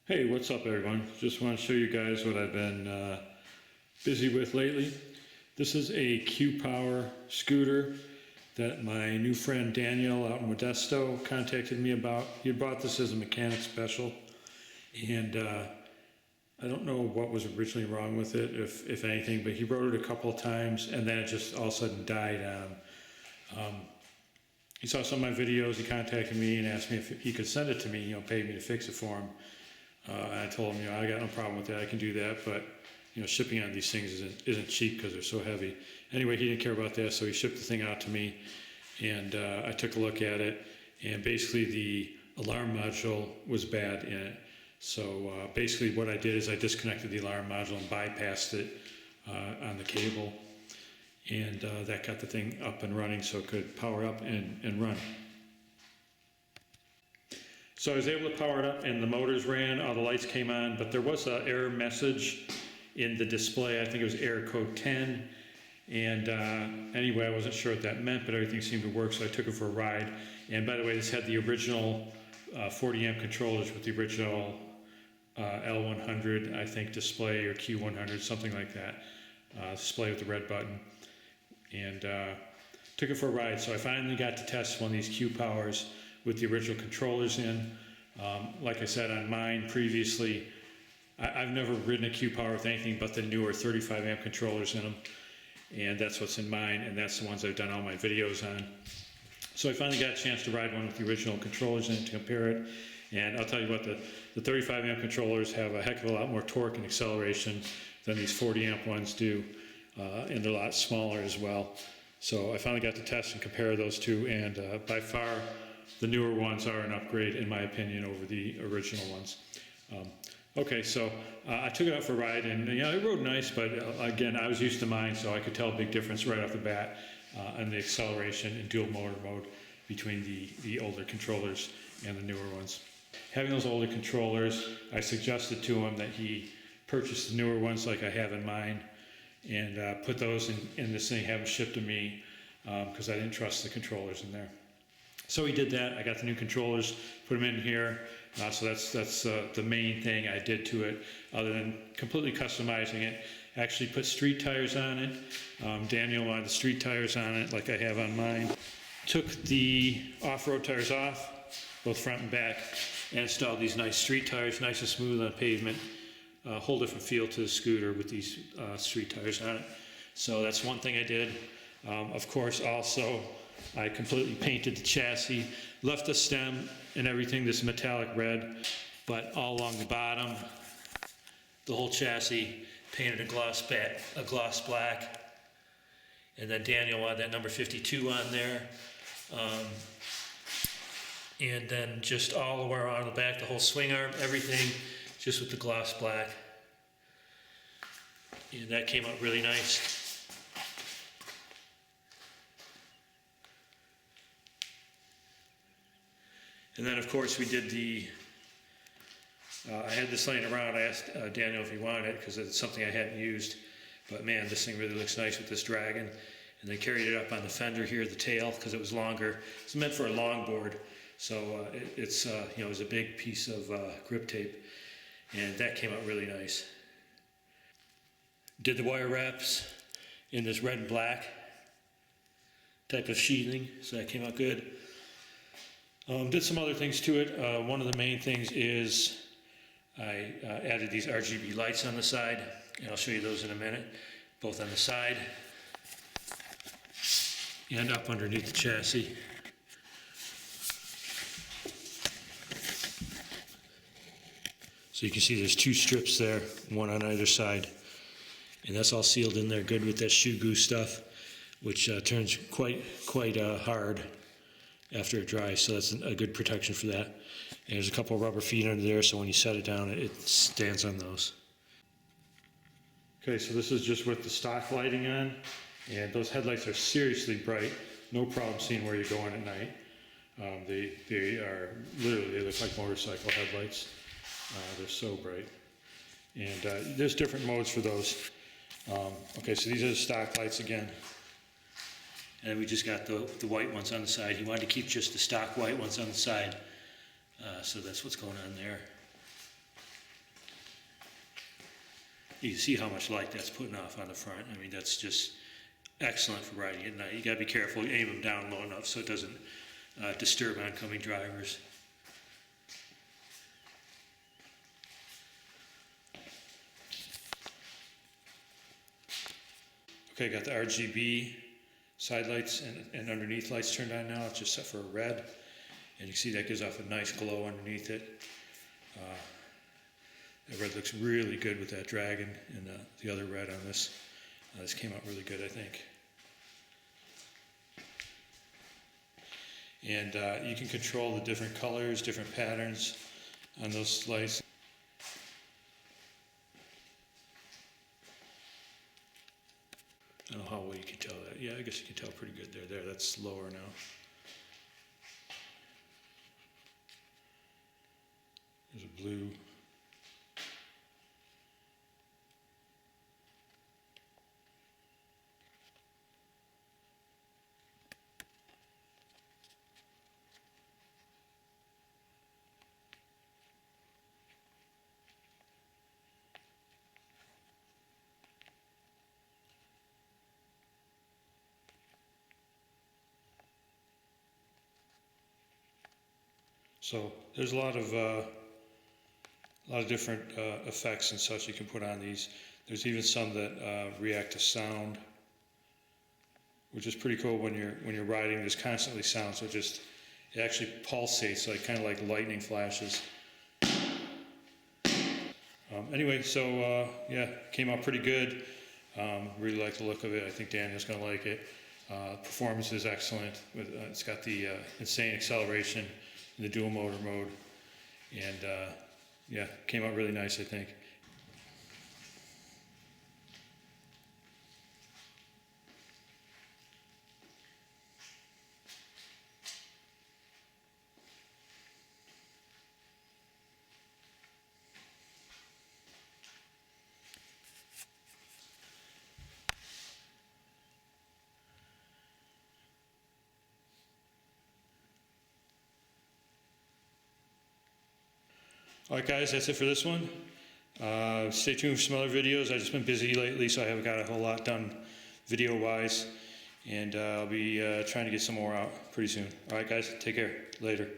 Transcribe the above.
Hey, what's up everyone? Just want to show you guys what I've been busy with lately. This is a Qiewa scooter that my new friend Daniel out in Modesto contacted me about. He bought this as a mechanic special, and I don't know what was originally wrong with it, if anything, but he rode it a couple of times and then it just all of a sudden died on him. He saw some of my videos, he contacted me and asked me if he could send it to me, pay me to fix it for him. I told him, I got no problem with that. I can do that, but shipping on these things isn't cheap because they're so heavy. Anyway, he didn't care about that, so he shipped the thing out to me, and I took a look at it, and basically the alarm module was bad in it. So basically, what I did is I disconnected the alarm module and bypassed it on the cable, and that got the thing up and running, so it could power up and run. So I was able to power it up and the motors ran, all the lights came on, but there was an error message in the display. I think it was error code 10. And anyway, I wasn't sure what that meant, but everything seemed to work, so I took it for a ride. And by the way, this had the original 40 amp controllers with the original L100, I think, display, or Q100, something like that. Display with the red button. And took it for a ride. So I finally got to test one of these Q-Powers with the original controllers in. Like I said on mine previously, I've never ridden a Q-Power with anything but the newer 35 amp controllers in them, and that's what's in mine, and that's the ones I've done all my videos on. So I finally got a chance to ride one with the original controllers in it to compare it, and I'll tell you what, the 35 amp controllers have a heck of a lot more torque and acceleration than these 40 amp ones do, and they're a lot smaller as well. So I finally got to test and compare those two, and by far the newer ones are an upgrade, in my opinion, over the original ones. Okay, so I took it out for a ride, and it rode nice, but again, I was used to mine, so I could tell a big difference right off the bat on the acceleration and dual motor mode between the older controllers and the newer ones. Having those older controllers, I suggested to him that he purchase the newer ones like I have in mine, and put those in this thing, have them shipped to me, because I didn't trust the controllers in there. So he did that. I got the new controllers, put them in here. So that's the main thing I did to it, other than completely customizing it. Actually put street tires on it. Daniel wanted the street tires on it like I have on mine. Took the off-road tires off, both front and back, and installed these nice street tires, nice and smooth on pavement. Whole different feel to the scooter with these street tires on it. So that's one thing I did. Of course, also, I completely painted the chassis, left the stem and everything this metallic red, but all along the bottom, the whole chassis, painted a gloss black. And then Daniel wanted that number 52 on there. And then just all the way around the back, the whole swing arm, everything, just with the gloss black. And that came out really nice. And then, of course, we did I had this laying around. I asked Daniel if he wanted it because it's something I hadn't used. But man, this thing really looks nice with this dragon. And they carried it up on the fender here, the tail, because it was longer. It's meant for a longboard. So it was a big piece of grip tape. And that came out really nice. Did the wire wraps in this red and black type of sheathing. So that came out good. Did some other things to it. One of the main things is I added these RGB lights on the side, and I'll show you those in a minute, both on the side and up underneath the chassis. So you can see there's two strips there, one on either side, and that's all sealed in there good with that shoe goo stuff, which turns quite hard after it dries, so that's a good protection for that. And there's a couple of rubber feet under there, so when you set it down, it stands on those. Okay, so this is just with the stock lighting on, and those headlights are seriously bright. No problem seeing where you're going at night. They are literally, they look like motorcycle headlights. They're so bright. And there's different modes for those. Okay, so these are the stock lights again. And we just got the white ones on the side. He wanted to keep just the stock white ones on the side. So that's what's going on there. You can see how much light that's putting off on the front. I mean, that's just excellent for riding at night. You gotta be careful, aim them down low enough so it doesn't disturb oncoming drivers. Okay, got the RGB side lights and underneath lights turned on now. It's just set for a red. And you can see that gives off a nice glow underneath it. That red looks really good with that dragon and the other red on this. This came out really good, I think. And you can control the different colors, different patterns on those lights. I don't know how well you can tell that. Yeah, I guess you can tell pretty good there. There, that's lower now. There's a blue. So there's a lot of different effects and such you can put on these. There's even some that react to sound, which is pretty cool. When you're riding, there's constantly sound, so it actually pulsates, like kind of like lightning flashes. Anyway, so yeah, came out pretty good. Really like the look of it. I think Daniel's gonna like it. Performance is excellent. It's got the insane acceleration in the dual motor mode, and yeah, came out really nice, I think. Alright guys, that's it for this one. Stay tuned for some other videos. I've just been busy lately, so I haven't got a whole lot done video-wise. And I'll be trying to get some more out pretty soon. Alright guys, take care. Later.